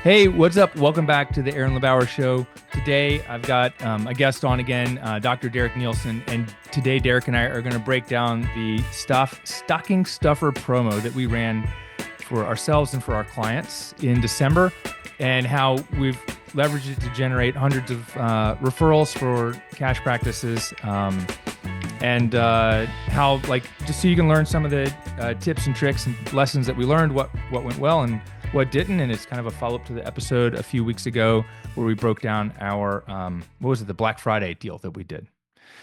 Hey, what's up? Welcome back to the Aaron LeBauer Show. Today, I've got a guest on again, Dr. Derek Nielsen. And today, Derek and I are going to break down the stocking stuffer promo that we ran for ourselves and for our clients in December, and how we've leveraged it to generate hundreds of referrals for cash practices. And how, like, just so you can learn some of the tips and tricks and lessons that we learned, what went well and what didn't. And it's kind of a follow-up to the episode a few weeks ago where we broke down our what was it, the Black Friday deal that we did.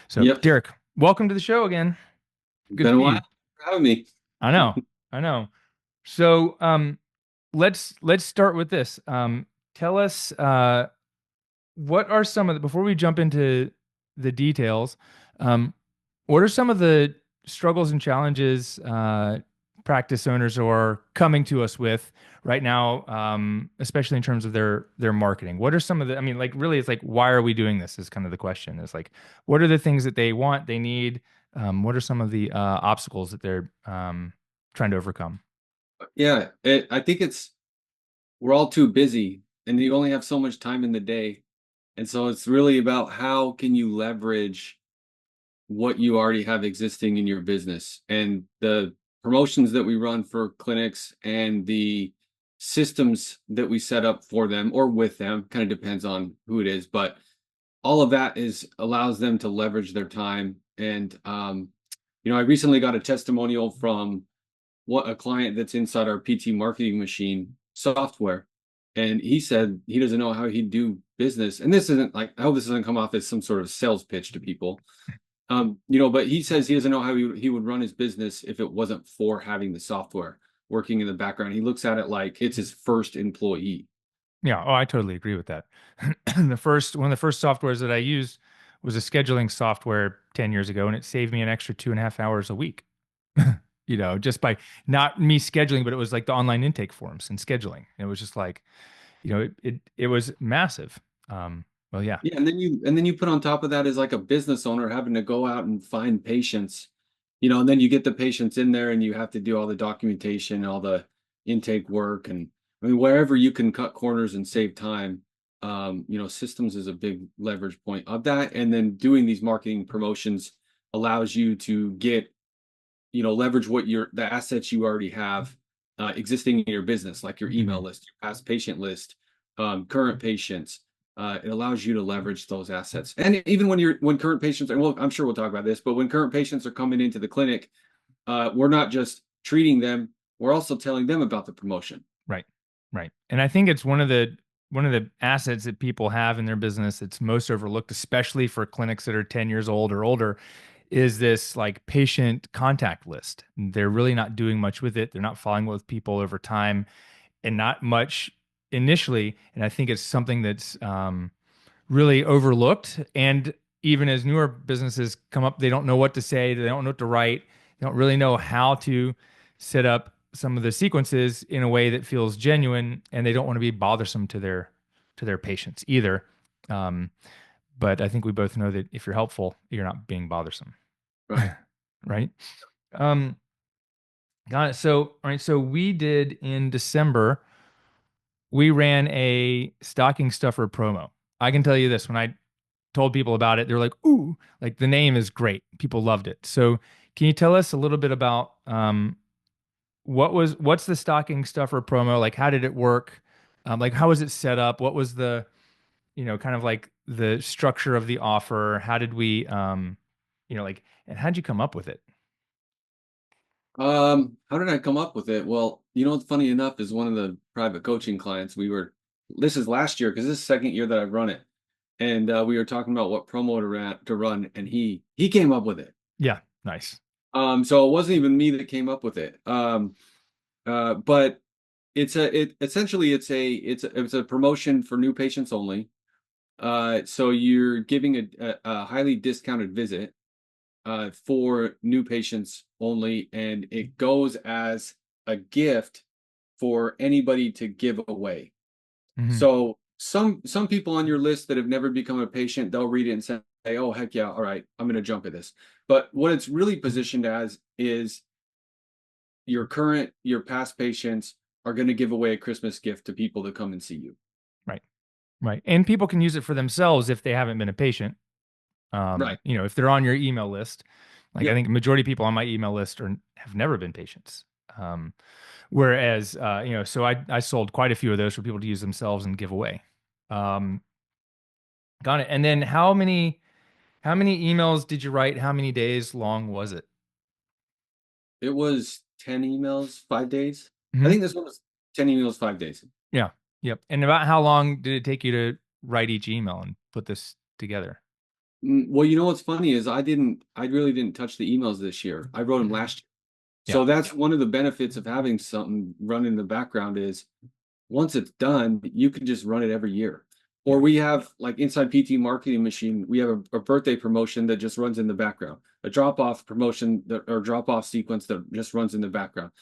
So Yep. Derek, welcome to the show again. Good Been to a meet while you. for having me. I know. So let's start with this. Tell us what are some of the, before we jump into the details, um, what are some of the struggles and challenges practice owners are coming to us with right now, especially in terms of their marketing? What are some of the, I mean, like, really, it's like, why are we doing this is kind of the question. It's like, what are the things that they want, they need? What are some of the obstacles that they're trying to overcome? Yeah, I think we're all too busy and you only have so much time in the day. And so it's really about how can you leverage what you already have existing in your business, and the promotions that we run for clinics and the systems that we set up for them or with them, kind of depends on who it is, but all of that is allows them to leverage their time. And I recently got a testimonial from what a client that's inside our PT marketing machine software. And he said he doesn't know how he'd do business. And this isn't like, I hope this doesn't come off as some sort of sales pitch to people. But he says he doesn't know how he would run his business if it wasn't for having the software working in the background. He looks at it like it's his first employee. Yeah, oh, I totally agree with that. One of the first softwares that I used was a scheduling software 10 years ago, and it saved me an extra 2.5 hours a week. Just by not me scheduling, but it was like the online intake forms and scheduling. It was just like, it was massive. Well, yeah. Yeah, and then you put on top of that as like a business owner having to go out and find patients, and then you get the patients in there and you have to do all the documentation, all the intake work, and I mean wherever you can cut corners and save time, systems is a big leverage point of that. And then doing these marketing promotions allows you to get, leverage the assets you already have existing in your business, like your email Mhm. list, your past patient list, current patients. It allows you to leverage those assets. And even when current patients, and I'm sure we'll talk about this, but when current patients are coming into the clinic, we're not just treating them, we're also telling them about the promotion. Right. Right. And I think it's one of the assets that people have in their business that's most overlooked, especially for clinics that are 10 years old or older, is this like patient contact list. They're really not doing much with it. They're not following up with people over time and not much initially. And I think it's something that's really overlooked. And even as newer businesses come up, they don't know what to say, they don't know what to write, they don't really know how to set up some of the sequences in a way that feels genuine, and they don't want to be bothersome to their patients either. Um, but I think we both know that if you're helpful, you're not being bothersome, Right. right? Um, Got it. So, all right. So we did in December, we ran a stocking stuffer promo. I can tell you this, when I told people about it, they're like, "Ooh, like the name is great. People loved it." So, can you tell us a little bit about what's the stocking stuffer promo? Like, how did it work? Like, how was it set up? What was the, kind of like the structure of the offer? How did we, like, and how'd you come up with it? How did I come up with it? Well, what's funny enough is one of the private coaching clients, this is last year because this is the second year that I've run it. And we were talking about what promo to run, and he came up with it. Yeah, nice. So it wasn't even me that came up with it. But essentially it's a promotion for new patients only. So you're giving a highly discounted visit for new patients only, and it goes as a gift for anybody to give away. Hmm. So some people on your list that have never become a patient, they'll read it and say, "Oh, heck yeah, all right, I'm going to jump at this." But what it's really positioned as is your past patients are going to give away a Christmas gift to people to come and see you. Right. Right. And people can use it for themselves if they haven't been a patient. Right. If they're on your email list, like I Yep. think majority of people on my email list have never been patients. Um, whereas, so I sold quite a few of those for people to use themselves and give away. Um, got it. And then how many emails did you write? How many days long was it? It was 10 emails, 5 days. I Hmm. think this one was 10 emails, 5 days. Yeah. Yep. And about how long did it take you to write each email and put this together? Well, what's funny is I really didn't touch the emails this year. I wrote them Mhm. last year. Yeah. So that's one of the benefits of having something run in the background is once it's done, you can just run it every year. Yeah. Or we have like inside PT marketing machine, we have a birthday promotion that just runs in the background, a drop off promotion or drop off sequence that just runs in the background.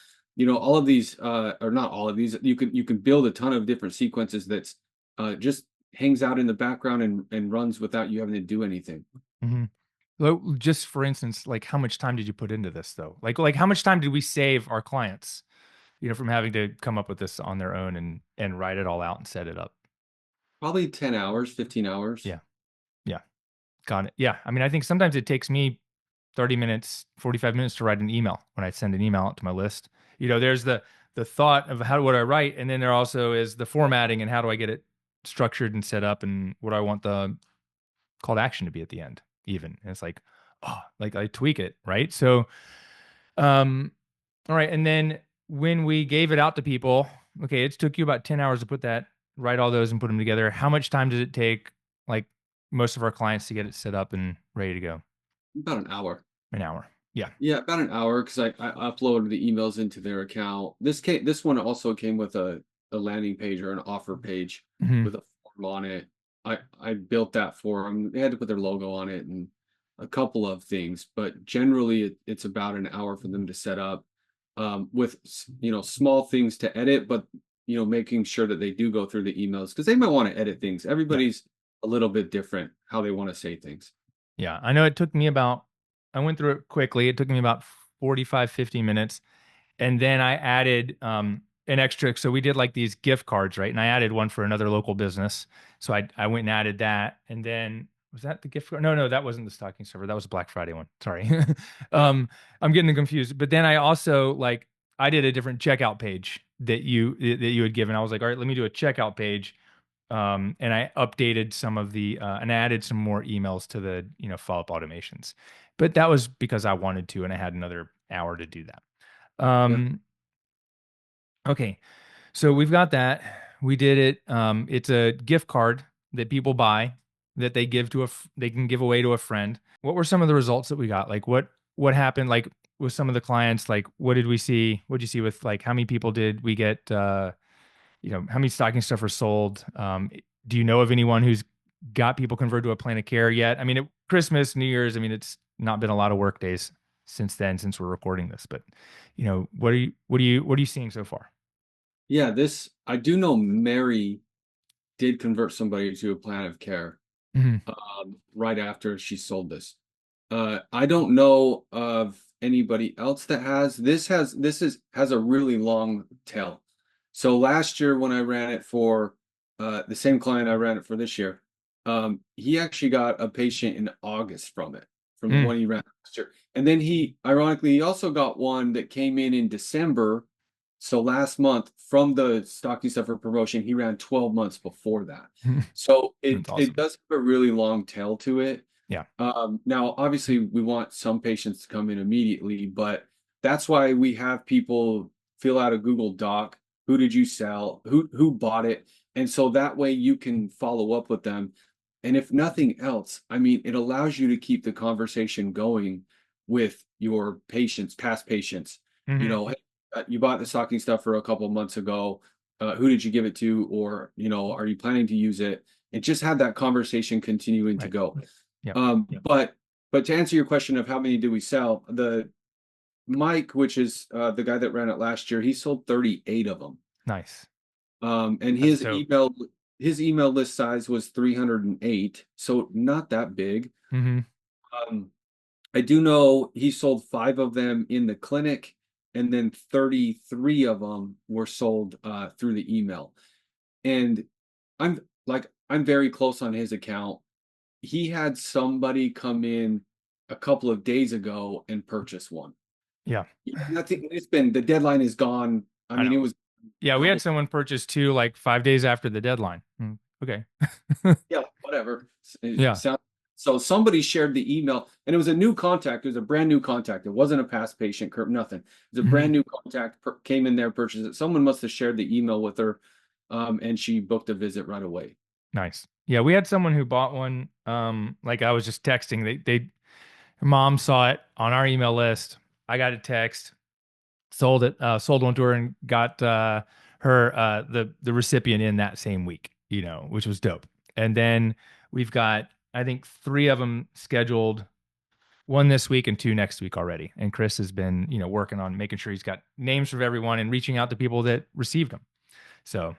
All of these, or not all of these, you can build a ton of different sequences that's just hangs out in the background and runs without you having to do anything. Hmm. Well, just for instance, like how much time did you put into this though? Like how much time did we save our clients, from having to come up with this on their own and write it all out and set it up? Probably 10 hours, 15 hours. Yeah. Yeah. Got it. Yeah. I mean, I think sometimes it takes me 30 minutes, 45 minutes to write an email when I send an email out to my list. There's the thought of how what I write, and then there also is the formatting and how do I get it structured and set up and what I want the call to action to be at the end, even. And it's like, oh, like I tweak it, right? So, um, all right. And then when we gave it out to people, okay, it took you about 10 hours to write all those and put them together. How much time did it take, like most of our clients, to get it set up and ready to go? About an hour. An hour. Yeah. Yeah, about an hour because I uploaded the emails into their account. This one also came with a landing page or an offer page Hmm. with a form on it. I built that for them. They had to put their logo on it and a couple of things, but generally it's about an hour for them to set up, with small things to edit, but making sure that they do go through the emails because they might want to edit things. Yeah. Everybody's a little bit different how they want to say things. Yeah. I know I went through it quickly. It took me about 45, 50 minutes. And then I added an extra. So we did like these gift cards, right? And I added one for another local business. So I went and added that. And then was that the gift card? No, no, that wasn't the stocking server. That was a Black Friday one. Sorry. Yeah, I'm getting them confused. But then I also I did a different checkout page that you had given. I was like, all right, let me do a checkout page. And I updated some of and I added some more emails to the follow-up automations. But that was because I wanted to, and I had another hour to do that. yeah. Um, okay, so we've got that. We did it. It's a gift card that people buy that they can give away to a friend. What were some of the results that we got? Like what happened? Like with some of the clients, like what did we see? What did you see with like how many people did we get? How many stocking stuffers sold? Do you know of anyone who's got people converted to a plan of care yet? I mean, Christmas, New Year's. I mean, it's not been a lot of work days since then, since we're recording this. But what are you seeing so far? Yeah, this I do know Mary did convert somebody to a plan of care Hmm. right after she sold this. I don't know of anybody else that has. This has a really long tail. So last year when I ran it for the same client I ran it for this year, he actually got a patient in August from the Mm. one he ran last year. And then he also got one that came in December. So last month from the stocking stuffer promotion, he ran 12 months before that. So That's it awesome. does have a really long tail to it. Yeah. Now, obviously, we want some patients to come in immediately, but that's why we have people fill out a Google Doc. Who did you sell? Who bought it? And so that way you can follow up with them. And if nothing else, I mean, it allows you to keep the conversation going with your patients, past patients. Hmm. Hey, you bought the stocking stuffer a couple of months ago. Who did you give it to? Or, are you planning to use it? And just have that conversation continuing to Right. go. Yep. But to answer your question of how many do we sell, the Mike, which is the guy that ran it last year, he sold 38 of them. Nice. And That's his dope. email list size was 308, so not that big. Hmm. Um, I do know he sold five of them in the clinic, and then 33 of them were sold through the email. And I'm I'm very close on his account. He had somebody come in a couple of days ago and purchase one. Yeah, Nothing, it's been, the deadline is gone. I I mean, know. it was Yeah, we couple. had someone purchase two like 5 days after the deadline. Okay. Yeah, whatever. Yeah. So somebody shared the email, and it was a new contact. It was a brand new contact. It wasn't a past patient, nothing. It was a Mhm. brand new contact, came in there, purchased it. Someone must have shared the email with her, and she booked a visit right away. Nice. Yeah, we had someone who bought one. Like I was just texting. Her mom saw it on our email list. I got a text, sold one to her, and got her the recipient in that same week. Which was dope. And then we've got I think three of them scheduled. One this week and two next week already. And Chris has been, working on making sure he's got names for everyone and reaching out to people that received them. So,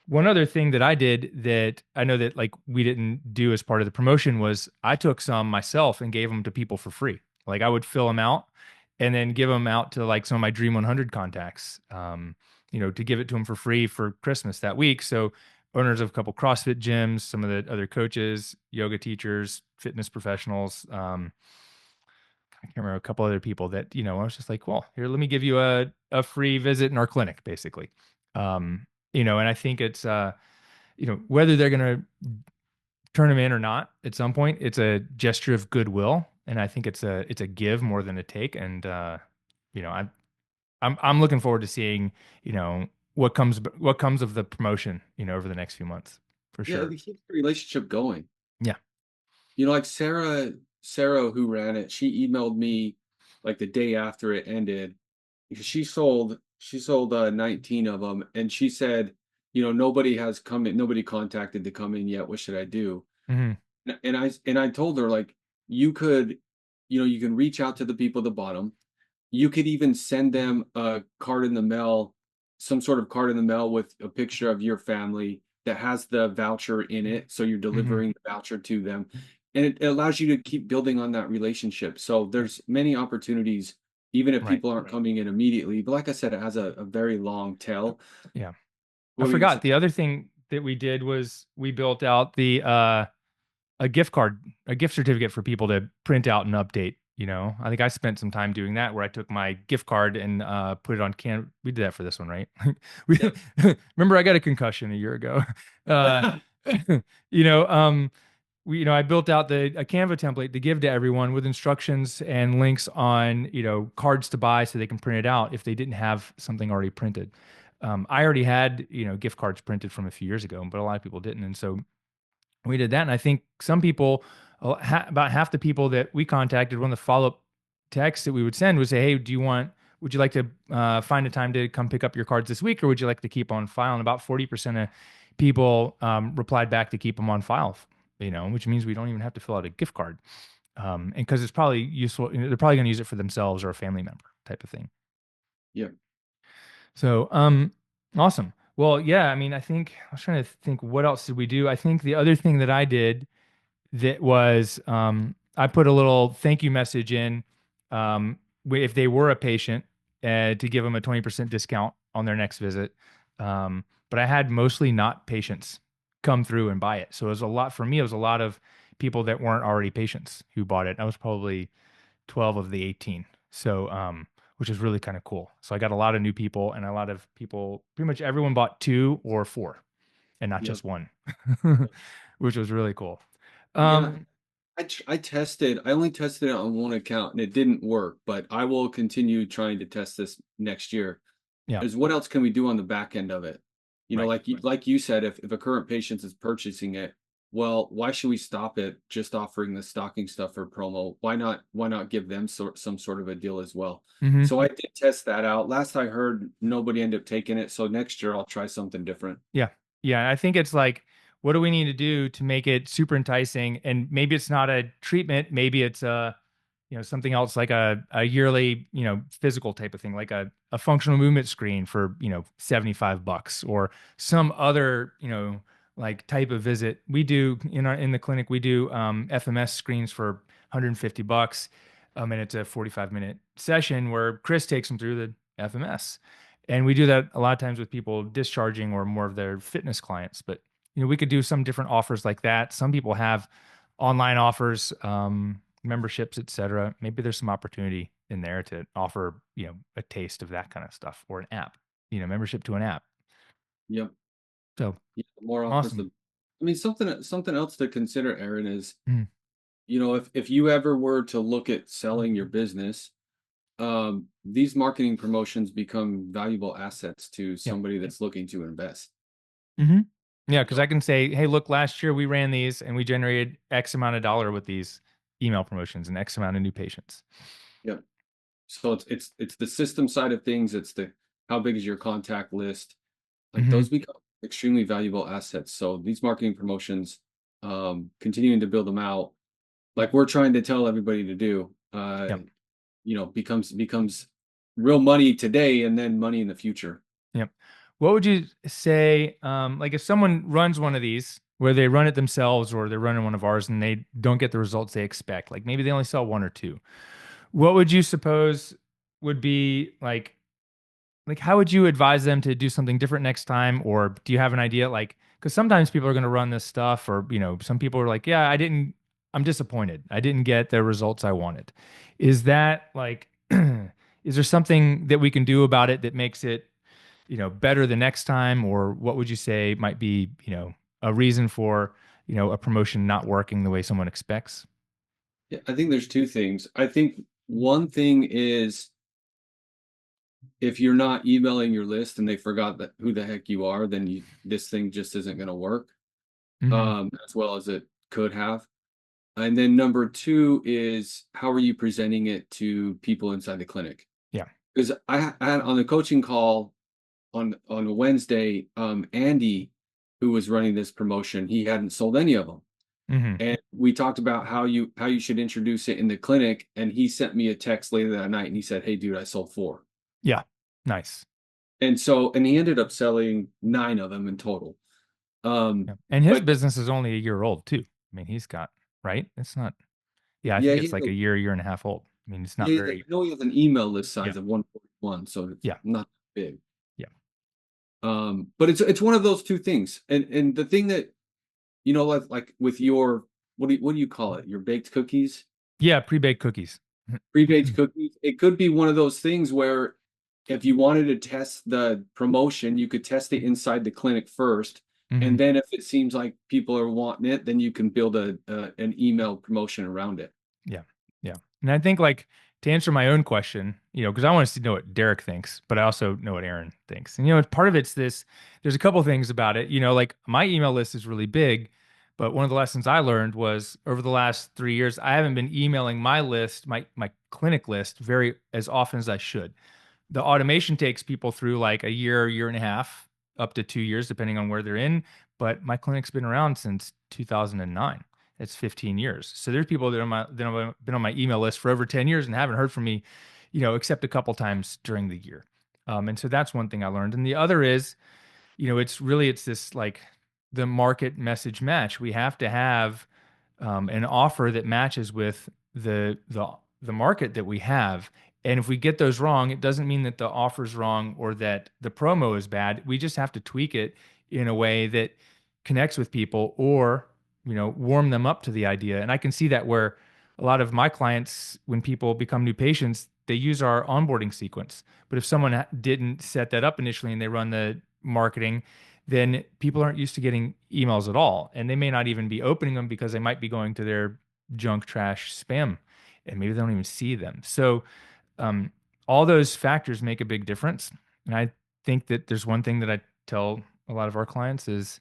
one other thing that I did that I know that like we didn't do as part of the promotion was I took some myself and gave them to people for free. Like I would fill them out and then give them out to like some of my Dream 100 contacts, to give it to them for free for Christmas that week. So owners of a couple CrossFit gyms, some of the other coaches, yoga teachers, fitness professionals, I can't remember a couple other people that, I was just like, well, here, let me give you a free visit in our clinic, basically. And I think it's, whether they're going to turn them in or not at some point, it's a gesture of goodwill. And I think it's a give more than a take. And, you know, I, I'm looking forward to seeing, what comes of the promotion, over the next few months for Yeah, sure. it keeps the relationship going. Yeah. Like Sarah who ran it, she emailed me like the day after it ended because she sold 19 of them, and she said, nobody has come in, nobody contacted to come in yet. What should I do? Hmm. And I told her, like, you could, you can reach out to the people at the bottom. You could even send them a card in the mail, some sort of card in the mail with a picture of your family that has the voucher in it. So you're Hmm. delivering the voucher to them. And it allows you to keep building on that relationship. So there's many opportunities, even if Right. people aren't coming in immediately. But like I said, it has a very long tail. Yeah. I What were you gonna say? forgot the other thing that we did was we built out a gift card, a gift certificate for people to print out and update. I think I spent some time doing that where I took my gift card and put it on can. We did that for this one, right? we Yep. remember I got a concussion a year ago. Uh, you know, um, I built out a Canva template to give to everyone with instructions and links on, cards to buy so they can print it out if they didn't have something already printed. I already had, gift cards printed from a few years ago, but a lot of people didn't. And so we did that. And I think some people, about half the people that we contacted, one of the follow-up texts that we would send would say, hey, would you like to find a time to come pick up your cards this week, or would you like to keep on file? And about 40% of people replied back to keep them on file, which means we don't even have to fill out a gift card. And because it's probably useful, they're probably going to use it for themselves or a family member type of thing. Yep. So, awesome. Well, yeah, I mean, I think I was trying to think what else did we do? I think the other thing that I did that was I put a little thank you message in if they were a patient to give them a 20% discount on their next visit. But I had mostly not patients come through and buy it. So it was a lot for me. It was a lot of people that weren't already patients who bought it. I was probably 12 of the 18. So, which is really kind of cool. So I got a lot of new people and a lot of people, pretty much everyone bought two or four and not Yep. just one, which was really cool. Yeah. Um, I only tested it on one account and it didn't work, but I will continue trying to test this next year. yeah, Is what else can we do on the back end of it? right. Like you said, if a current patient is purchasing it, well, why should we stop it just offering the stocking stuff for promo? Why not give them some sort of a deal as well? Hmm. So I did test that out. Last I heard, nobody ended up taking it. So next year I'll try something different. Yeah. Yeah. And I think it's like, what do we need to do to make it super enticing? And maybe it's not a treatment, maybe it's something else like a yearly, physical type of thing, like a functional movement screen for, $75 or some other, like type of visit. We do in the clinic, we do FMS screens for $150. And it's a 45-minute session where Chris takes them through the FMS. And we do that a lot of times with people discharging or more of their fitness clients. But we could do some different offers like that. Some people have online offers, memberships, etc. Maybe there's some opportunity in there to offer, a taste of that kind of stuff, or an app, membership to an app. Yep. So Yeah, the more offers, awesome. the I mean, something else to consider, Aaron, is, Mm, if you ever were to look at selling your business, these marketing promotions become valuable assets to yep. somebody that's looking to invest. Hmm. Yeah, You because know, I can say, hey, look, last year we ran these and we generated X amount of dollar with these email promotions and X amount of new patients. yeah. So it's the system side of things. It's the how big is your contact list? Like Hmm. those become extremely valuable assets. So these marketing promotions, continuing to build them out, like we're trying to tell everybody to do, Yep. becomes real money today and then money in the future. Yep. What would you say, like if someone runs one of these, where they run it themselves or they're running one of ours and they don't get the results they expect, like maybe they only sell one or two, what would you suppose would be like how would you advise them to do something different next time? Or do you have an idea? Like, because sometimes people are going to run this stuff, or some people are like, yeah, I'm disappointed, I didn't get the results I wanted. Is that like is there something that we can do about it that makes it better the next time? Or what would you say might be a reason for a promotion not working the way someone expects? Yeah, I think there's two things. I think one thing is, if you're not emailing your list and they forgot that who the heck you are, then this thing just isn't going to work, Hmm. as well as it could have. And then number two is, how are you presenting it to people inside the clinic? Yeah. Because I had on the coaching call on a Wednesday, Andy, who was running this promotion, he hadn't sold any of them. Hmm. And we talked about how you should introduce it in the clinic. And he sent me a text later that night and he said, "Hey, dude, I sold 4." Yeah. Nice. And he ended up selling 9 of them in total. Yeah. And his But business is only a year old too. I mean, he's got, right? It's not, yeah, I yeah, think it's like a year and a half old. I mean, it's not I very, know he has an email list yeah, size of 141, so it's yeah, not big. yeah. But it's one of those two things. And the thing that, like with your, what do you call it? Your baked cookies? Yeah, pre-baked cookies. Pre-baked cookies. It could be one of those things where, if you wanted to test the promotion, you could test it inside the clinic first. Hmm. And then if it seems like people are wanting it, then you can build an email promotion around it. Yeah. Yeah. And I think like to answer my own question, because I want to know what Derek thinks, but I also know what Aaron thinks. And part of it's this, there's a couple things about it. Like my email list is really big, but one of the lessons I learned was over the last 3 years, I haven't been emailing my list, my clinic list very as often as I should. The automation takes people through like a year, year and a half, up to 2 years, depending on where they're in. But my clinic's been around since 2009. It's 15 years. So there's people that have been on my email list for over 10 years and haven't heard from me, except a couple times during the year. And so that's one thing I learned. And the other is, it's this like the market message match. We have to have an offer that matches with the market that we have. And if we get those wrong, it doesn't mean that the offer's wrong or that the promo is bad. We just have to tweak it in a way that connects with people, or warm them up to the idea. And I can see that where a lot of my clients, when people become new patients, they use our onboarding sequence. But if someone didn't set that up initially and they run the marketing, then people aren't used to getting emails at all. And they may not even be opening them because they might be going to their junk, trash, spam, and maybe they don't even see them. So, um, all those factors make a big difference. And I think that there's one thing that I tell a lot of our clients is,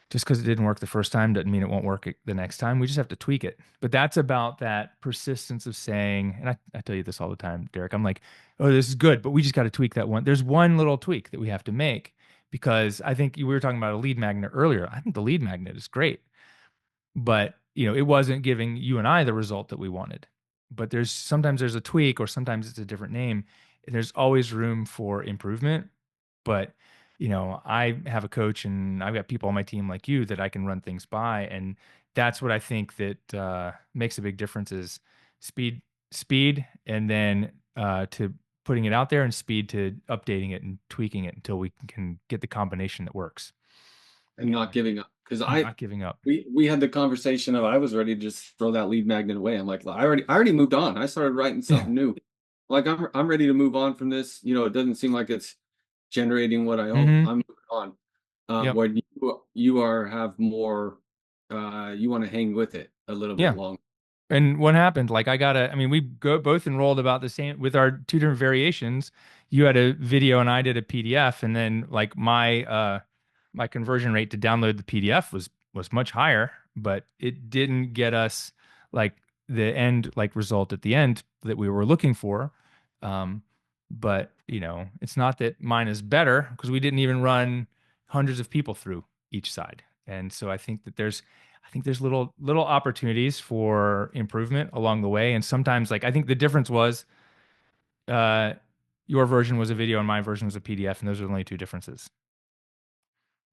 just because it didn't work the first time doesn't mean it won't work the next time. We just have to tweak it. But that's about that persistence of saying, and I tell you this all the time, Derek, I'm like, oh, this is good, but we just got to tweak that one. There's one little tweak that we have to make, because I think we were talking about a lead magnet earlier. I think the lead magnet is great, but it wasn't giving you and I the result that we wanted. But there's a tweak, or sometimes it's a different name. And there's always room for improvement. But I have a coach and I've got people on my team like you that I can run things by, and that's what I think that makes a big difference is speed. speed, and then to putting it out there, and speed to updating it and tweaking it until we can get the combination that works. and not giving up. Because And not giving up. we had the conversation of I was ready to just throw that lead magnet away. I'm like, I already moved on. I started writing Yeah. something new. Like I'm ready to move on from this. It doesn't seem like it's generating what I hope. Hmm. I'm moving on. Yep. When you are have more, you want to hang with it a little bit Yeah. longer. And what happened? Like I mean, we both enrolled about the same with our two different variations. You had a video and I did a PDF, and then like my conversion rate to download the PDF was much higher, but it didn't get us like the end like result at the end that we were looking for. Um, but it's not that mine is better because we didn't even run hundreds of people through each side. And so I think there's little opportunities for improvement along the way. And sometimes like I think the difference was uh your version was a video and my version was a PDF, and those are the only two differences.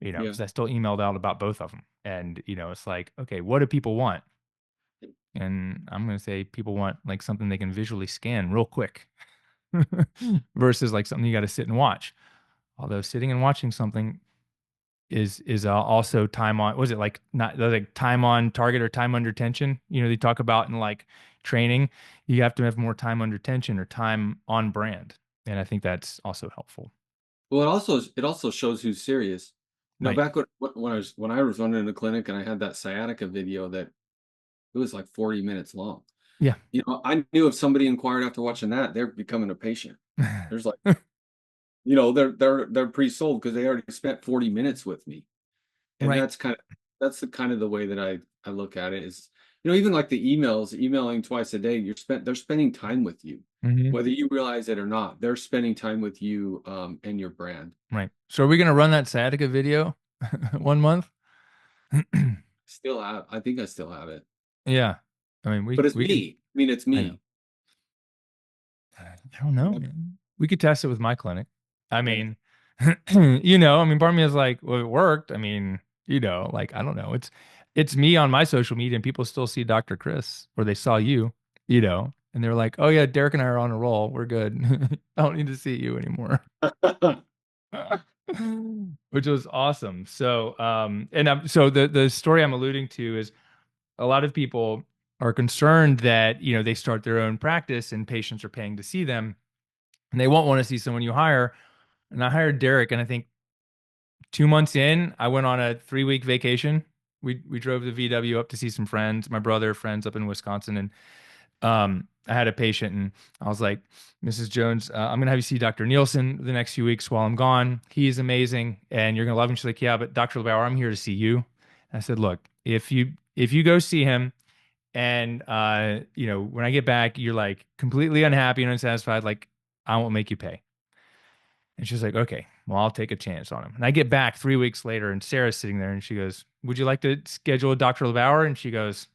Yeah. Because I still emailed out about both of them. And it's like, okay, what do people want? And I'm gonna say people want like something they can visually scan real quick versus like something you got to sit and watch. Although sitting and watching something is also time on, was it like not like time on target or time under tension, they talk about in like training. You have to have more time under tension or time on brand, and I think that's also helpful. Well, it also shows who's serious. Right. Back when I was running the clinic and I had that sciatica video that it was like 40 minutes long. Yeah. I knew if somebody inquired after watching that, they're becoming a patient. There's like, they're pre-sold because they already spent 40 minutes with me. And Right. that's the kind of the way that I look at it is, even like the emailing twice a day, they're spending time with you. Hmm. Whether you realize it or not, they're spending time with you and your brand. Right. So are we gonna run that sciatica video 1 month? I think I still have it. Yeah. I mean, we But it's we could. me. I mean, it's I know. me. I don't know, man. We could test it with my clinic. I Yeah. mean, I mean, part of me is like, well, it worked. I mean, like I don't know. It's me on my social media, and people still see Dr. Chris, or they saw you, and they're like, oh yeah, Derek and I are on a roll. We're good. I don't need to see you anymore. Which was awesome. So, so the story I'm alluding to is a lot of people are concerned that, they start their own practice and patients are paying to see them, and they won't want to see someone you hire. And I hired Derek, and I think 2 months in, I went on a 3-week vacation. We drove the VW up to see some friends, my brother, friends up in Wisconsin, and I had a patient, and I was like, Mrs. Jones, I'm gonna have you see Dr. Nielsen the next few weeks while I'm gone. He's amazing, and you're gonna love him. She's like, yeah, but Dr. LeBauer, I'm here to see you. And I said, look, if you go see him, and when I get back, you're like completely unhappy and unsatisfied, like I won't make you pay. And she's like, okay, well, I'll take a chance on him. And I get back 3 weeks later, and Sarah's sitting there, and she goes, would you like to schedule a Dr. LeBauer? And she goes,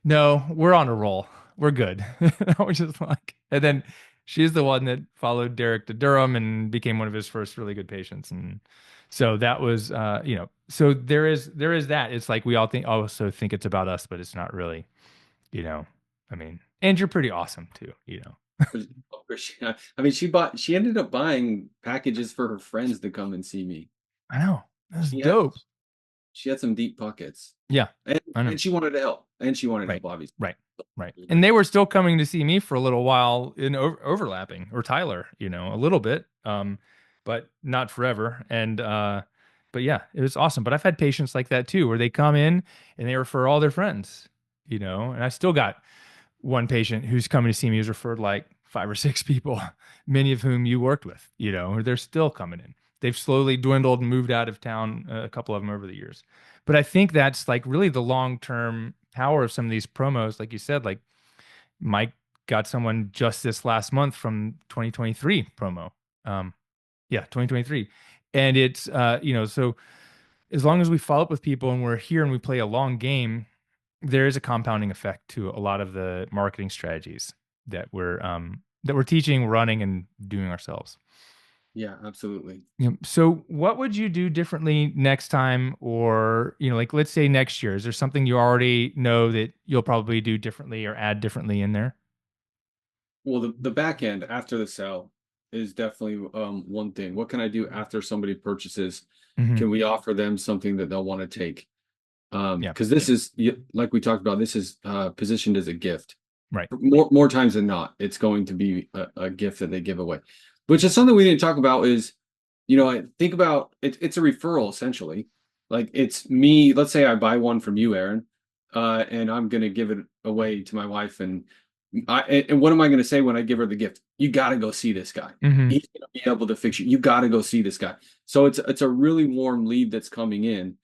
no, we're on a roll. We're good. I was just like, and then she's the one that followed Derek to Durham and became one of his first really good patients. And so that was, so there is that. It's like we all think it's about us, but it's not really, you know, I mean, and you're pretty awesome too. I mean, she ended up buying packages for her friends to come and see me. I know. That's She had dope. she had some deep pockets, Yeah, and I know. and she wanted to help, and she wanted Right, help, obviously. right, right. It was And great. they were still coming to see me for a little while in overlapping, or Tyler, a little bit, but not forever. But yeah, it was awesome. But I've had patients like that too, where they come in and they refer all their friends, and I still got one patient who's coming to see me who's referred like 5 or 6 people, many of whom you worked with, they're still coming in. They've slowly dwindled and moved out of town, a couple of them over the years. But I think that's like really the long-term power of some of these promos. Like you said, like Mike got someone just this last month from 2023 promo. Um, yeah, 2023. And it's, so as long as we follow up with people and we're here and we play a long game, there is a compounding effect to a lot of the marketing strategies that we're teaching, running, and doing ourselves. Yeah, absolutely. So what would you do differently next time, or like let's say next year? Is there something you already know that you'll probably do differently or add differently in there? Well, the back end after the sale is definitely one thing. What can I do after somebody purchases? Hmm. Can we offer them something that they'll want to take? Yeah. Because this is like we talked about, this is positioned as a gift. Right. More times than not, it's going to be a gift that they give away, which is something we didn't talk about. Is I think about it, it's a referral essentially. Like it's me. Let's say I buy one from you, Aaron, and I'm gonna give it away to my wife, and what am I gonna say when I give her the gift? You got to go see this guy. Hmm. He's gonna be able to fix you. You got to go see this guy. So it's a really warm lead that's coming in,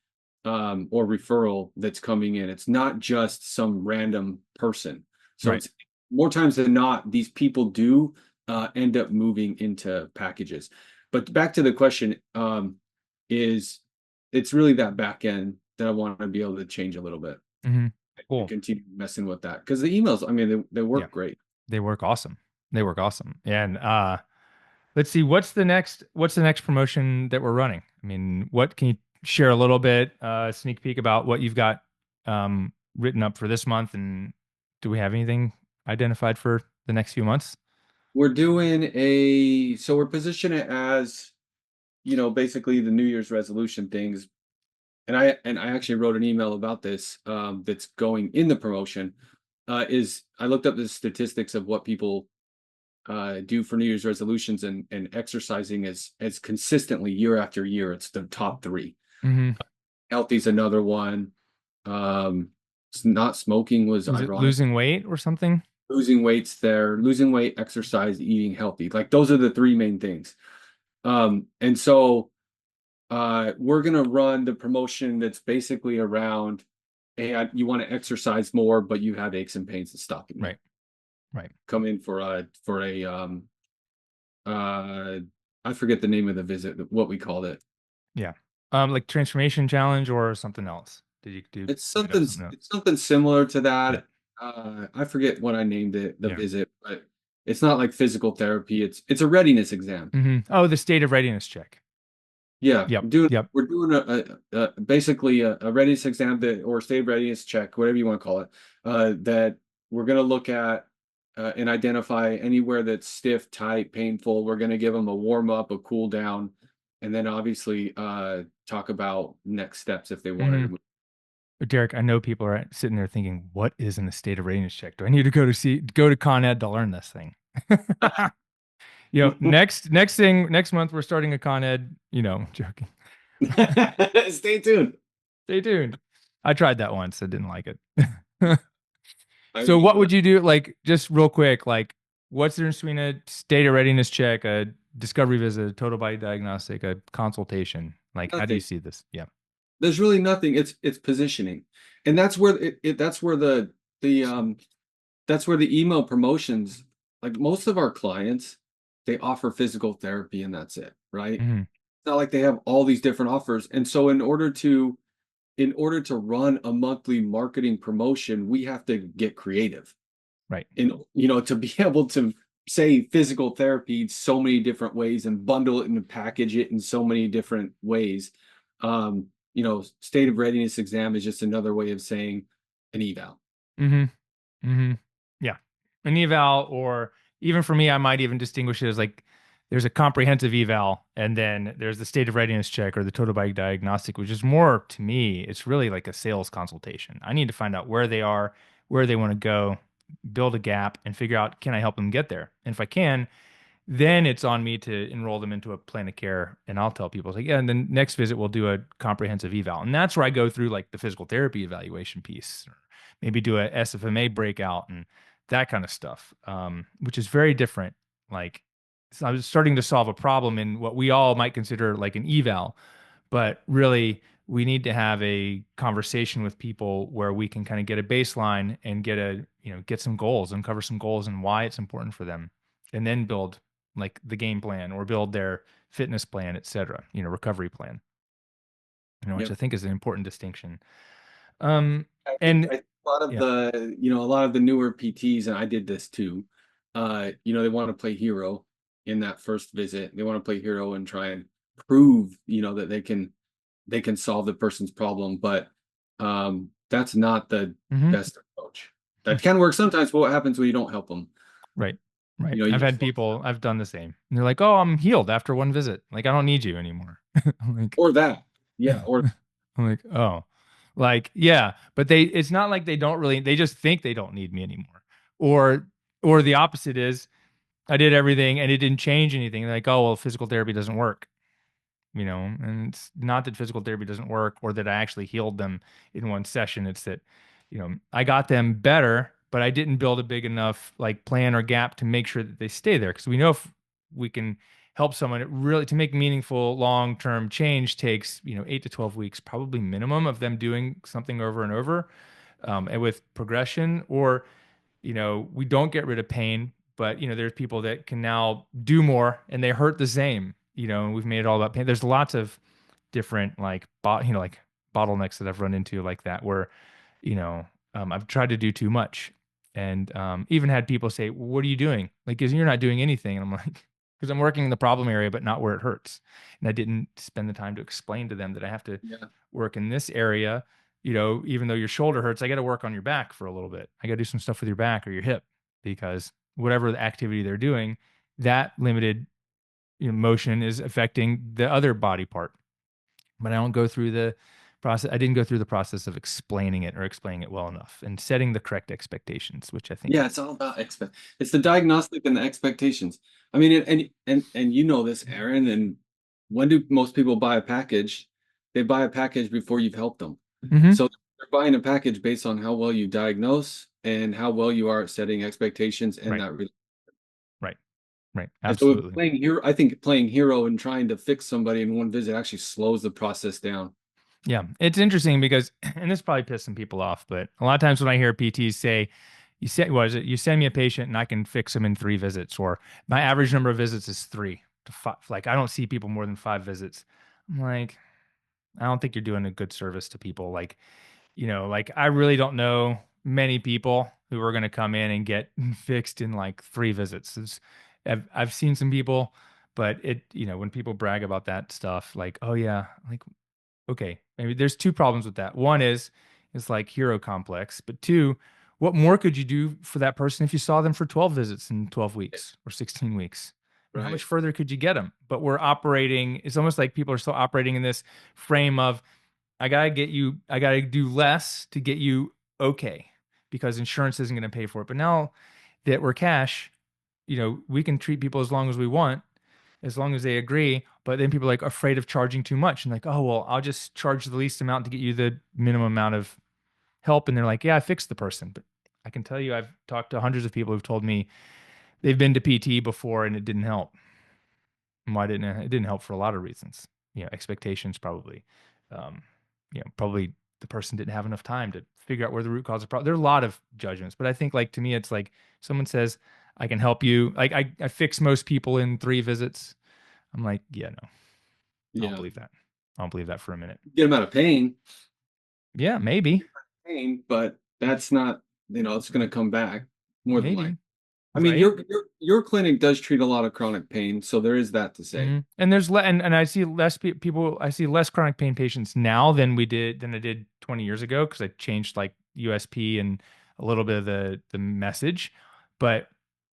or referral that's coming in. It's not just some random person. So Right. it's more times than not, these people do end up moving into packages. But back to the question, is it's really that back end that I want to be able to change a little bit Hmm. and Cool. continue messing with that. Because the emails, I mean, they Yeah. work great. They work awesome. They work awesome. And let's see, what's the next promotion that we're running? I mean, what can you share a little bit, sneak peek about what you've got written up for this month, and do we have anything identified for the next few months? So we're positioning it as, basically the New Year's resolution things. And I actually wrote an email about this, that's going in the promotion. Is I looked up the statistics of what people do for New Year's resolutions, and exercising as consistently year after year. It's the top three. Hmm. Healthy's another one. Um, not smoking was Was it ironic. losing weight or something? Losing weight's there. Losing weight, exercise, eating healthy. Like those are the three main things. And so we're gonna run the promotion that's basically around, hey, you want to exercise more, but you have aches and pains that's stopping you. Right. Right. Come in for a uh I forget the name of the visit, what we called it. Yeah. Like transformation challenge or something else. Did you have something else? It's something similar to Yeah. that. I forget what I named it, the Yeah. visit, but it's not like physical therapy. It's a readiness exam. Hmm. Oh, the state of readiness check. Yeah, Yep. Yep. we're doing basically a readiness exam or state of readiness check, whatever you want to call it. That we're going to look at and identify anywhere that's stiff, tight, painful. We're going to give them a warm up, a cool down, and then obviously talk about next steps if they wanted Hmm. to move. But Derek, I know people are sitting there thinking, what is in the state of readiness check? Do I need to go to Con Ed to learn this thing? Next month we're starting a Con Ed, joking. Stay tuned. Stay tuned. I tried that once. I didn't like it. I So what mean, would you do? Like, just real quick, like, what's the difference between a state of readiness check, a discovery visit, a total body diagnostic, a consultation? Like, how do you nothing. see this? Yeah. There's really nothing. It's positioning, and that's where the that's where the email promotions, like most of our clients, they offer physical therapy and that's it, right? Hmm. It's not like they have all these different offers. And so in order to run a monthly marketing promotion, we have to get creative. Right. And to be able to say physical therapy so many different ways and bundle it and package it in so many different ways. State of readiness exam is just another way of saying an eval. Hmm. Hmm. Yeah. An eval, or even for me, I might even distinguish it as like there's a comprehensive eval, and then there's the state of readiness check or the total body diagnostic, which is more to me, it's really like a sales consultation. I need to find out where they are, where they want to go, build a gap, and figure out, can I help them get there? And if I can, then it's on me to enroll them into a plan of care. And I'll tell people, like, yeah, and then next visit we'll do a comprehensive eval. And that's where I go through like the physical therapy evaluation piece, or maybe do a SFMA breakout and that kind of stuff, which is very different. Like, so I was starting to solve a problem in what we all might consider like an eval, but really we need to have a conversation with people where we can kind of get a baseline and get some goals, uncover some goals and why it's important for them, and then build like the game plan or build their fitness plan, et cetera, recovery plan, which I Yep. think is an important distinction. Um, I and think a lot of yeah. the newer PTs, and I did this too. They want to play hero in that first visit. They want to play hero and try and prove, that they can solve the person's problem. But that's not the Hmm. best approach. That can work sometimes, but what happens when you don't help them? Right. Right. You I've had slow people, I've done the same. And they're like, "Oh, I'm healed after one visit. Like, I don't need you anymore." I'm like, or that. Yeah, or I'm like, "Oh." Like, yeah, but it's not like they don't really, they just think they don't need me anymore. Or or the opposite is I did everything and it didn't change anything. They're like, "Oh, well, physical therapy doesn't work." And it's not that physical therapy doesn't work or that I actually healed them in one session. It's that, I got them better, but I didn't build a big enough like plan or gap to make sure that they stay there. Because we know if we can help someone, it really to make meaningful long-term change takes, 8 to 12 weeks, probably minimum of them doing something over and over, and with progression or we don't get rid of pain, but there's people that can now do more and they hurt the same, and we've made it all about pain. There's lots of different like bottlenecks that I've run into like that where, I've tried to do too much and even had people say, well, "What are you doing?" Like, because you're not doing anything. And I'm like, because I'm working in the problem area, but not where it hurts. And I didn't spend the time to explain to them that I have to yeah. work in this area. Even though your shoulder hurts, I got to work on your back for a little bit. I got to do some stuff with your back or your hip because whatever the activity they're doing, that limited motion is affecting the other body part. But I don't go through the process. I didn't go through the process of explaining it or explaining it well enough and setting the correct expectations, which I think Yeah, is it's all about it's the diagnostic and the expectations. I mean, and you know this, Aaron, and when do most people buy a package? They buy a package before you've helped them. hmm So they're buying a package based on how well you diagnose and how well you are at setting expectations and right, that right, right, and so absolutely. playing hero, I think playing hero and trying to fix somebody in one visit actually slows the process down. Yeah, it's interesting because, and this probably pissed some people off, but a lot of times when I hear PTs say, "You said, what is it? You send me a patient and I can fix them in 3 visits," or "My average number of visits is 3 to 5." Like, I don't see people more than 5 visits. I'm like, I don't think you're doing a good service to people. Like, like I really don't know many people who are going to come in and get fixed in like 3 visits. I've seen some people, but when people brag about that stuff, like, "Oh yeah," like, okay, maybe there's two problems with that. One is it's like hero complex, but two, what more could you do for that person if you saw them for 12 visits in 12 weeks or 16 weeks? And how much Right. further could you get them? But we're operating, it's almost like people are still operating in this frame of I gotta do less to get you okay because insurance isn't going to pay for it. But now that we're cash, we can treat people as long as we want as long as they agree. But then people are like afraid of charging too much and like, "Oh, well, I'll just charge the least amount to get you the minimum amount of help." And they're like, "Yeah, I fixed the person." But I can tell you, I've talked to hundreds of people who've told me they've been to PT before and it didn't help. And why didn't it? It didn't help for a lot of reasons. Expectations probably. Um, probably the person didn't have enough time to figure out where the root cause of the problem. There are a lot of judgments, but I think like to me, it's like someone says, "I can help you." Like I fix most people in 3 visits. I'm like, yeah, no. I don't Yeah. believe that. I don't believe that for a minute. Get them out of pain, Yeah, maybe, but that's not, it's going to come back more than likely. maybe, I mean, right? your clinic does treat a lot of chronic pain, so there is that to say. And and I see less people. I see less chronic pain patients now than I did 20 years ago because I changed like USP and a little bit of the message. But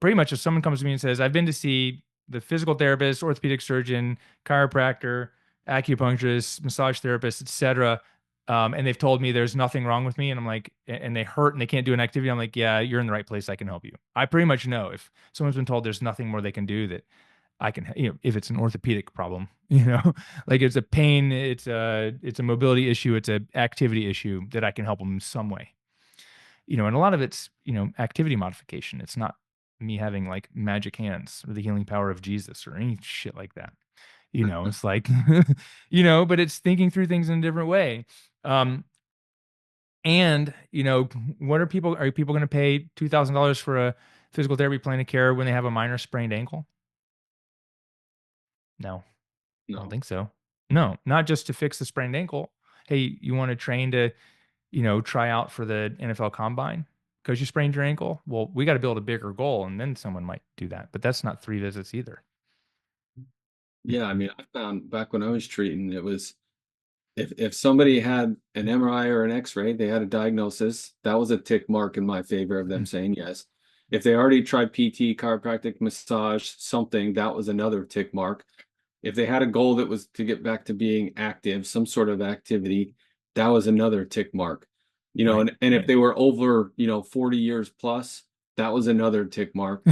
pretty much, if someone comes to me and says, "I've been to see the physical therapist, orthopedic surgeon, chiropractor, acupuncturist, massage therapist, etc." And they've told me there's nothing wrong with me, and I'm like, and they hurt and they can't do an activity. I'm like, yeah, you're in the right place. I can help you. I pretty much know if someone's been told there's nothing more they can do that I can, if it's an orthopedic problem, like it's a pain, it's a mobility issue, it's a activity issue that I can help them in some way, and a lot of it's, activity modification. It's not me having like magic hands or the healing power of Jesus or any shit like that. It's like, but it's thinking through things in a different way. Um, and are people going to pay $2,000 for a physical therapy plan of care when they have a minor sprained ankle? No. I don't No. think so. No, not just to fix the sprained ankle. Hey, you want to train to, try out for the NFL combine because you sprained your ankle? Well, we got to build a bigger goal and then someone might do that. But that's not 3 visits either. Yeah, I mean, I found back when I was treating, it was if somebody had an MRI or an X-ray, they had a diagnosis, that was a tick mark in my favor of them saying yes. If they already tried PT, chiropractic, massage, something, that was another tick mark. If they had a goal that was to get back to being active, some sort of activity, that was another tick mark. Right. And if they were over, 40 years plus, that was another tick mark.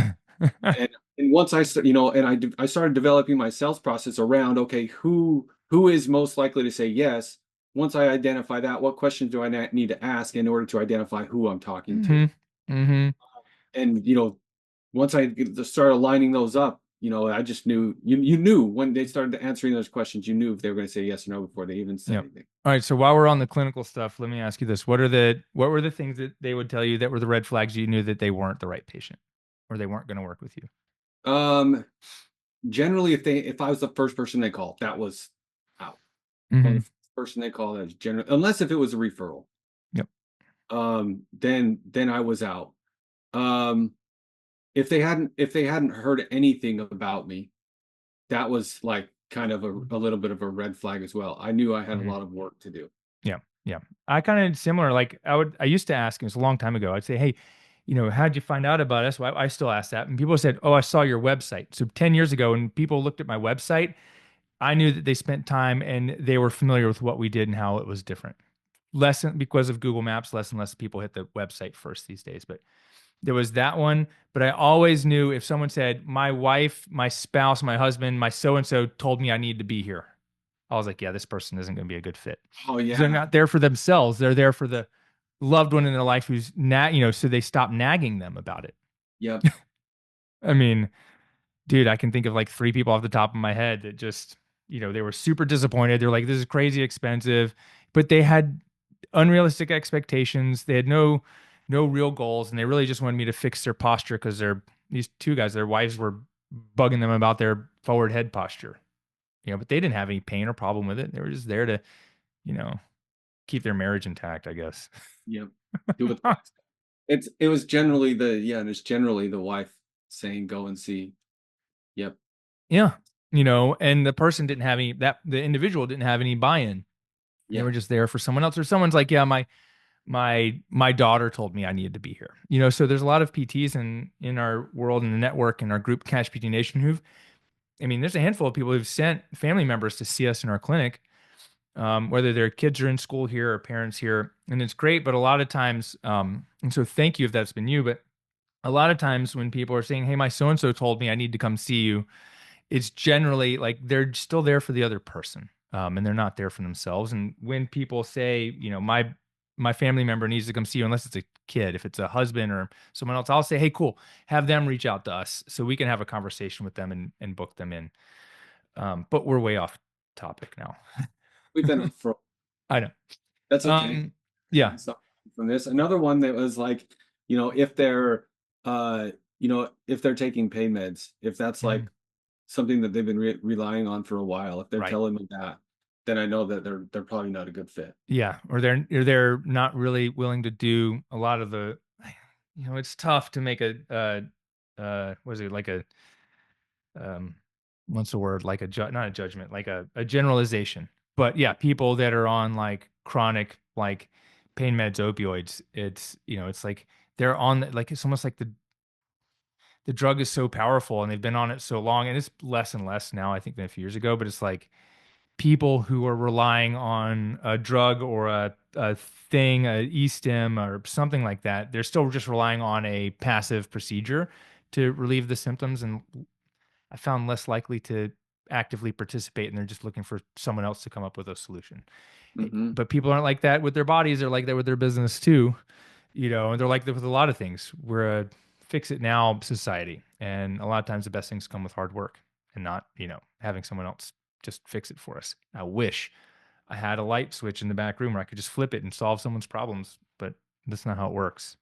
And and once I st- you know, and I started developing my sales process around, okay, who is most likely to say yes? Once I identify that, what questions do I need to ask in order to identify who I'm talking to? hmm hmm And once I started lining those up, I just knew you knew when they started answering those questions, you knew if they were going to say yes or no before they even said Yep. anything. All right. So while we're on the clinical stuff, let me ask you this. What were the things that they would tell you that were the red flags you knew that they weren't the right patient or they weren't going to work with you? Um, Generally, if I was the first person they called, that was out. Or the hmm first person they called, that was general, unless if it was a referral. Yep. Then I was out. Um, if they hadn't heard anything about me, that was like kind of a little bit of a red flag as well. I knew I had a hmm lot of work to do. Yeah. Yeah. I kind of similar. Like I used to ask, it was a long time ago. I'd say, hey, how'd you find out about us? Well, I still ask that. And people said, oh, I saw your website. So 10 years ago, when people looked at my website, I knew that they spent time and they were familiar with what we did and how it was different. Less because of Google Maps, less and less people hit the website first these days. But there was that one. But I always knew if someone said, my wife, my spouse, my husband, my so and so told me I need to be here. I was like, yeah, this person isn't going to be a good fit Oh because they're yeah, not there for themselves. They're there for the loved one in their life who's so they stop nagging them about it. yep, I mean, dude, I can think of like three people off the top of my head that just, they were super disappointed. They're like, this is crazy expensive, but they had unrealistic expectations. They had no real goals, and they really just wanted me to fix their posture because these two guys, their wives were bugging them about their forward head posture. But they didn't have any pain or problem with it. They were just there to, you know, keep their marriage intact, I guess. yep. Do it. It was generally the wife saying go and see. Yep. Yeah. And the person didn't have the individual didn't have any buy-in. They Yeah. were just there for someone else, or someone's like, yeah, my daughter told me I needed to be here. So there's a lot of PTs in our world, in the network, in our group, CashPT Nation, there's a handful of people who've sent family members to see us in our clinic, whether their kids are in school here or parents here. And it's great, but a lot of times, and so thank you if that's been you, but a lot of times when people are saying, hey, my so-and-so told me I need to come see you, it's generally like they're still there for the other person, and they're not there for themselves. And when people say, my family member needs to come see you, unless it's a kid, if it's a husband or someone else, I'll say, hey, cool, have them reach out to us so we can have a conversation with them and book them in. But we're way off topic now. We've been off for. I know. That's okay. Um, yeah. So from this, another one that was like, if they're, if they're taking pain meds, if that's like Mhm. something that they've been relying on for a while, if they're Right. telling me that, then I know that they're probably not a good fit. Yeah. Or they're not really willing to do a lot of the. It's tough to make what is it, like a um what's the word, like not a judgment, like a generalization. But yeah, people that are on like chronic like pain meds, opioids, it's like they're on like it's almost like the drug is so powerful and they've been on it so long, and it's less and less now I think than a few years ago, but it's like people who are relying on a drug or a thing, a e-stim or something like that, they're still just relying on a passive procedure to relieve the symptoms, and I found less likely to actively participate, and they're just looking for someone else to come up with a solution. Hmm. But people aren't like that with their bodies. They're like that with their business too, and they're like that with a lot of things. We're a fix it now society. And a lot of times the best things come with hard work and not, having someone else just fix it for us. I wish I had a light switch in the back room where I could just flip it and solve someone's problems, but that's not how it works,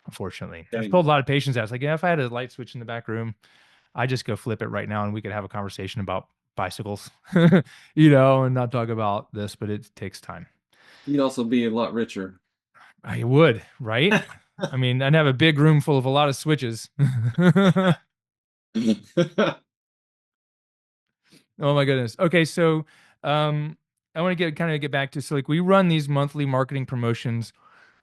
unfortunately. I've Dang. told a lot of patients that. It's like, yeah, if I had a light switch in the back room, I just go flip it right now and we could have a conversation about bicycles, and not talk about this, but it takes time. You'd also be a lot richer. I would, right? I'd have a big room full of a lot of switches. Oh my goodness. Okay, so I want to get back to, so like we run these monthly marketing promotions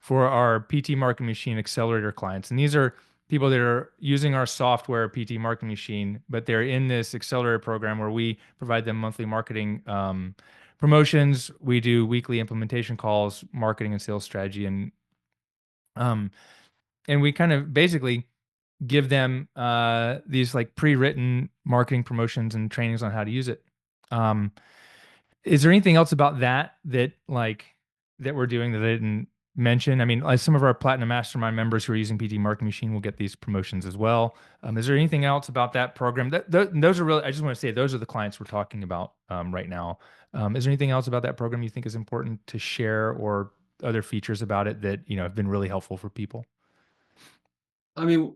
for our PT marketing machine accelerator clients. And these are people that are using our software PT marketing machine, but they're in this accelerator program where we provide them monthly marketing promotions. We do weekly implementation calls, marketing and sales strategy, um, and we kind of basically give them these like pre-written marketing promotions and trainings on how to use it. Um, is there anything else about that that we're doing that I didn't mention? I mean, like some of our Platinum Mastermind members who are using PT Marketing Machine will get these promotions as well. Is there anything else about that program? Those are really, I just want to say those are the clients we're talking about right now. Is there anything else about that program you think is important to share, or other features about it that, have been really helpful for people? I mean,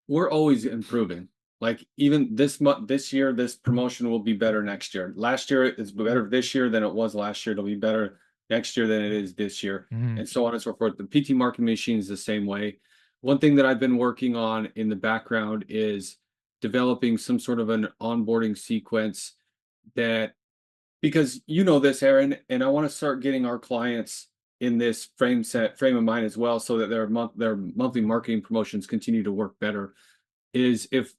we're always improving. Like even this month, this year, this promotion will be better next year. Last year it's better this year than it was last year. It'll be better next year than it is this year, Hmm. and so on and so forth. The PT marketing machine is the same way. One thing that I've been working on in the background is developing some sort of an onboarding sequence that, because you know this, Aaron, and I want to start getting our clients in this frame of mind as well, so that their monthly marketing promotions continue to work better. Is if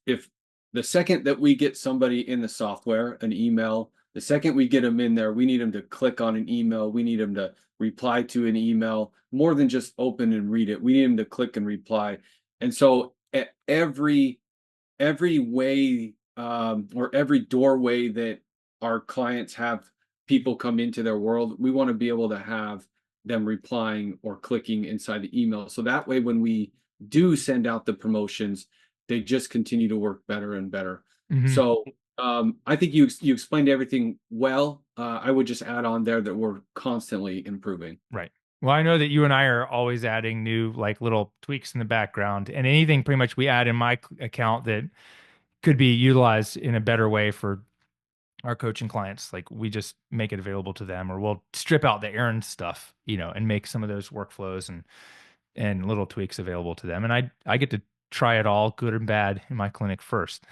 the second that we get somebody in the software, an email, the second we get them in there, we need them to click on an email, we need them to reply to an email, more than just open and read it. We need them to click and reply. And so at every way, or every doorway that our clients have people come into their world, we want to be able to have them replying or clicking inside the email. So that way, when we do send out the promotions, they just continue to work better and better. Hmm. So I think you explained everything well. I would just add on there that we're constantly improving. Right. Well, I know that you and I are always adding new like little tweaks in the background, and anything pretty much we add in my account that could be utilized in a better way for our coaching clients, like we just make it available to them, or we'll strip out the errand stuff, and make some of those workflows and little tweaks available to them. And I get to try it all, good and bad, in my clinic first.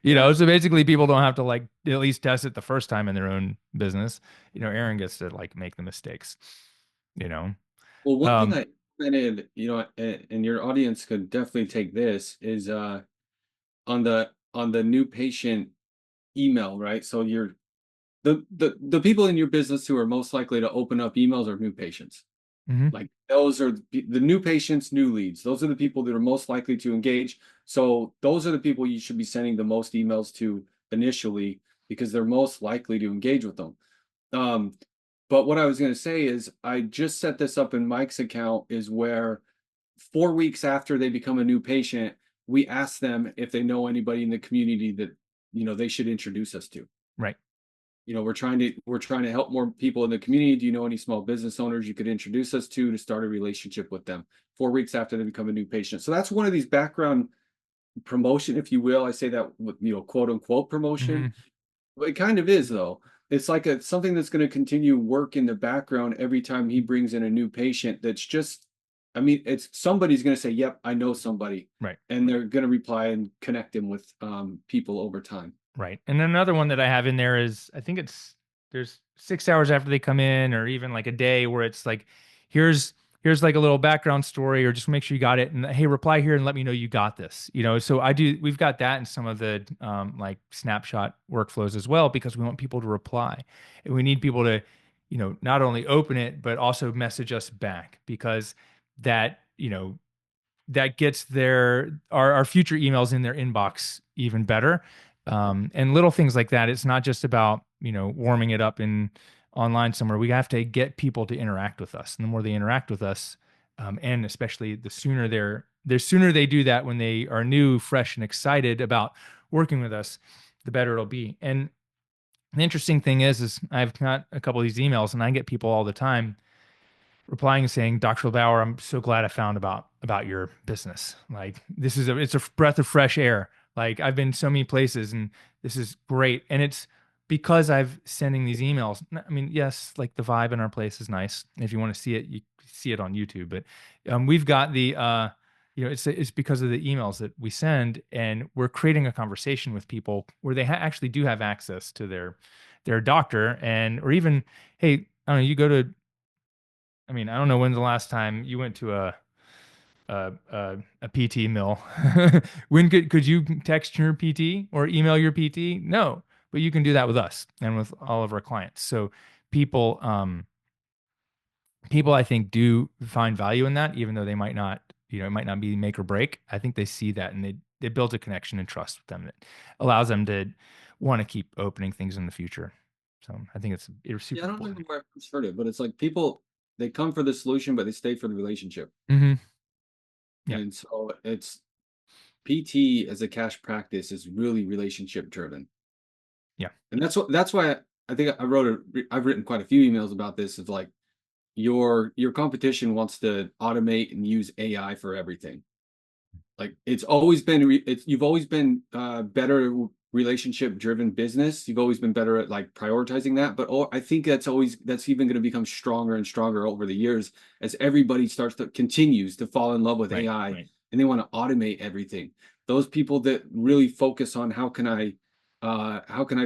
Yeah. So basically people don't have to like at least test it the first time in their own business. Aaron gets to like make the mistakes, you know. Well, one thing Um, I implemented, and your audience could definitely take this, is on the new patient email, right? So you're the people in your business who are most likely to open up emails are new patients. mhm. Like those are the new patients, new leads. Those are the people that are most likely to engage. So those are the people you should be sending the most emails to initially, because they're most likely to engage with them. Um, but what I was going to say is I just set this up in Mike's account, is where 4 weeks after they become a new patient, we ask them if they know anybody in the community that they should introduce us to. Right. We're trying to help more people in the community. Do you know any small business owners you could introduce us to start a relationship with them? 4 weeks after they become a new patient. So that's one of these background promotion, if you will. I say that with quote unquote promotion, Hmm. but it kind of is, though. It's like something that's going to continue work in the background every time he brings in a new patient. That's just, I mean, it's somebody's going to say, "Yep, I know somebody," Right. and they're going to reply and connect him with people over time. Right. And then another one that I have in there is, I think there's 6 hours after they come in, or even like a day, where it's like, here's here's like a little background story, or just make sure you got it, and hey, reply here and let me know you got this. So we've got that in some of the like snapshot workflows as well, because we want people to reply, and we need people to, not only open it but also message us back, because that, that gets our future emails in their inbox even better. And little things like that. It's not just about, warming it up in online somewhere. We have to get people to interact with us. And the more they interact with us, and especially the sooner they do that, when they are new, fresh, and excited about working with us, the better it'll be. And the interesting thing is I've got a couple of these emails, and I get people all the time replying and saying, "Dr. LeBauer, I'm so glad I found about your business. Like, it's a breath of fresh air. Like, I've been so many places, and this is great." And it's because I've sending these emails. I mean, yes, like the vibe in our place is nice. If you want to see it, you see it on YouTube. But we've got it's because of the emails that we send, and we're creating a conversation with people where they actually do have access to their doctor, and or even, hey, I don't know, you go to, I mean, I don't know when's the last time you went to a PT mill. When could you text your PT or email your PT? No, but you can do that with us and with all of our clients. So people, people I think do find value in that, even though they might not, it might not be make or break. I think they see that and they build a connection and trust with them that allows them to want to keep opening things in the future. So I think it's Yeah, super I don't know important. where I first heard it, but it's like people they come for the solution, but they stay for the relationship. Hmm. Yeah, And so it's PT as a cash practice is really relationship driven. yeah, And that's why I think I've written quite a few emails about this of like your competition wants to automate and use AI for everything. Like it's always been you've always been better relationship driven business. You've always been better at like prioritizing that, but I think that's even going to become stronger and stronger over the years as everybody starts to continues to fall in love with right, AI right, and they want to automate everything. Those people that really focus on how can I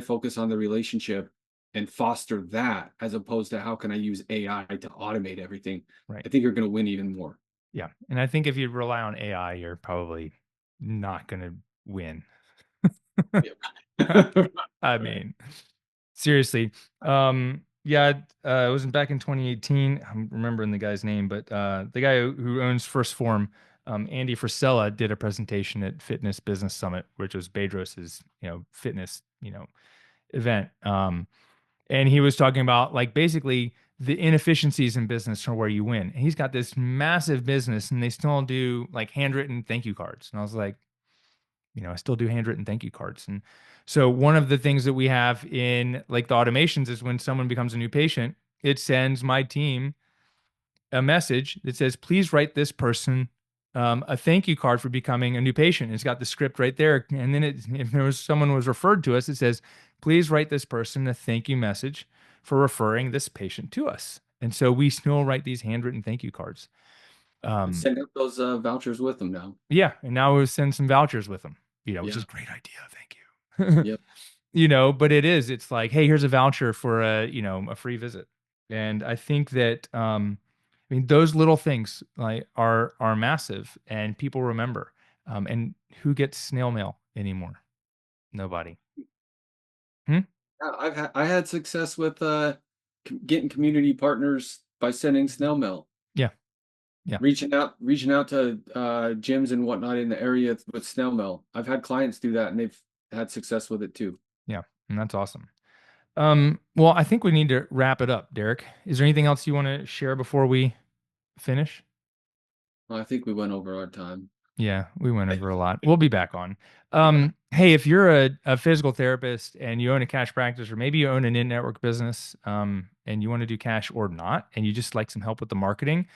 focus on the relationship and foster that as opposed to how can I use AI to automate everything, right. I think you're going to win even more. Yeah. And I think if you rely on AI, you're probably not going to win. Yeah. I Right. mean, seriously. Yeah, it was back in 2018. I'm remembering the guy's name, but the guy who owns First Form, Andy Frisella, did a presentation at Fitness Business Summit, which was Bedros's, fitness, event. And he was talking about like basically the inefficiencies in business are where you win. And he's got this massive business and they still do like handwritten thank you cards. And I was like, I still do handwritten thank you cards. And so one of the things that we have in like the automations is when someone becomes a new patient, it sends my team a message that says, please write this person a thank you card for becoming a new patient. It's got the script right there. And then if there was someone was referred to us, it says, please write this person a thank you message for referring this patient to us. And so we still write these handwritten thank you cards. And Um, send out those vouchers with them now. yeah, and now we send some vouchers with them, which is Yeah. a great idea. Thank you. Yep. But it's like, hey, here's a voucher for a free visit. And I think that I mean those little things like are massive and people remember. And who gets snail mail anymore? Nobody. Hmm? Yeah, I had success with getting community partners by sending snail mail, Yeah, yeah, reaching out to gyms and whatnot in the area with snail mail. I've had clients do that and they've had success with it too. yeah. And that's awesome. Well, I think we need to wrap it up, Derek. Is there anything else you want to share before we finish? Well, I think we went over our time. Yeah, we went over a lot. We'll be back on. Hey, if you're a physical therapist and you own a cash practice, or maybe you own an in-network business, and you want to do cash or not, and you just like some help with the marketing,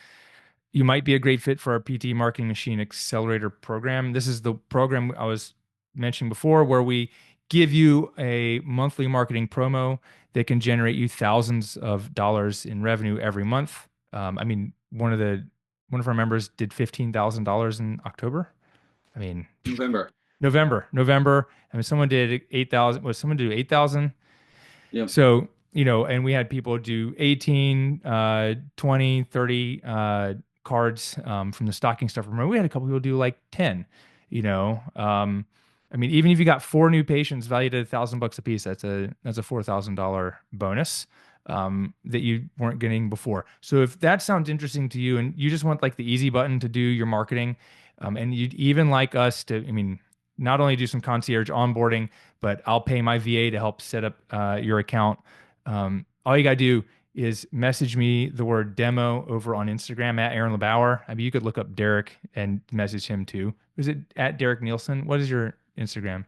you might be a great fit for our PT Marketing Machine Accelerator program. This is the program I was mentioning before, where we give you a monthly marketing promo that can generate you thousands of dollars in revenue every month. I mean, one of our members did $15,000 in October. I mean, November. November. I mean, someone did 8,000. Was someone do 8,000? Yep. So, and we had people do 18, 20, 30 cards from the stocking stuff. Remember, we had a couple people do like 10, you know. I mean, even if you got four new patients valued at $1,000 a piece, that's a $4,000 bonus that you weren't getting before. So if that sounds interesting to you and you just want like the easy button to do your marketing, and you'd even like us to, I mean, not only do some concierge onboarding, but I'll pay my VA to help set up your account. All you got to do is message me the word demo over on Instagram at Aaron LeBauer. I mean, you could look up Derek and message him too. Is it at Derek Nielsen? What is your Instagram?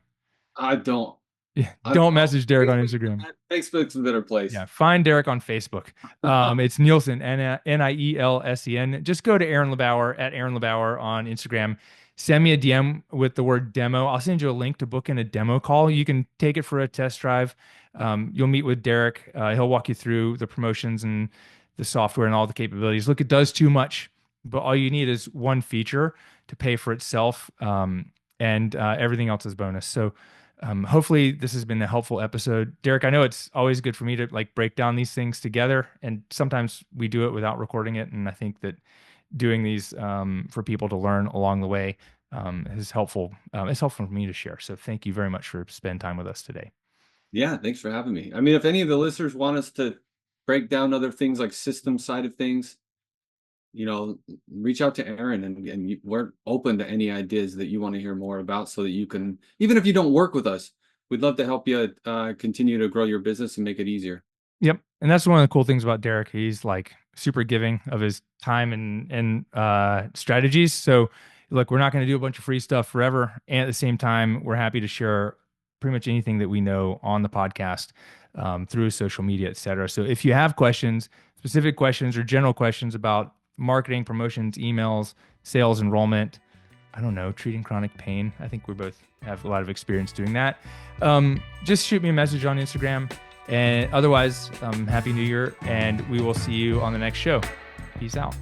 I don't. Yeah, I don't don't know. message Derek on Instagram. Facebook's a better place. Yeah, find Derek on Facebook. It's Nielsen, Nielsen. Just go to Aaron LeBauer at Aaron LeBauer on Instagram. Send me a DM with the word demo. I'll send you a link to book in a demo call. You can take it for a test drive. You'll meet with Derek. He'll walk you through the promotions and the software and all the capabilities. Look, it does too much, but all you need is one feature to pay for itself, and everything else is bonus. So hopefully this has been a helpful episode. Derek, I know it's always good for me to like break down these things together, and sometimes we do it without recording it. And I think that doing these for people to learn along the way is helpful. It's helpful for me to share. So thank you very much for spending time with us today. Yeah, thanks for having me. I mean, if any of the listeners want us to break down other things like system side of things, reach out to Aaron, and we're open to any ideas that you want to hear more about, so that you can, even if you don't work with us, we'd love to help you continue to grow your business and make it easier. Yep. And that's one of the cool things about Derek. He's like super giving of his time and strategies. So look, we're not going to do a bunch of free stuff forever. And at the same time, we're happy to share pretty much anything that we know on the podcast through social media, et cetera. So if you have questions, specific questions or general questions about marketing, promotions, emails, sales, enrollment, I don't know, treating chronic pain. I think we both have a lot of experience doing that. Just shoot me a message on Instagram. And otherwise, Happy New Year, and we will see you on the next show. Peace out.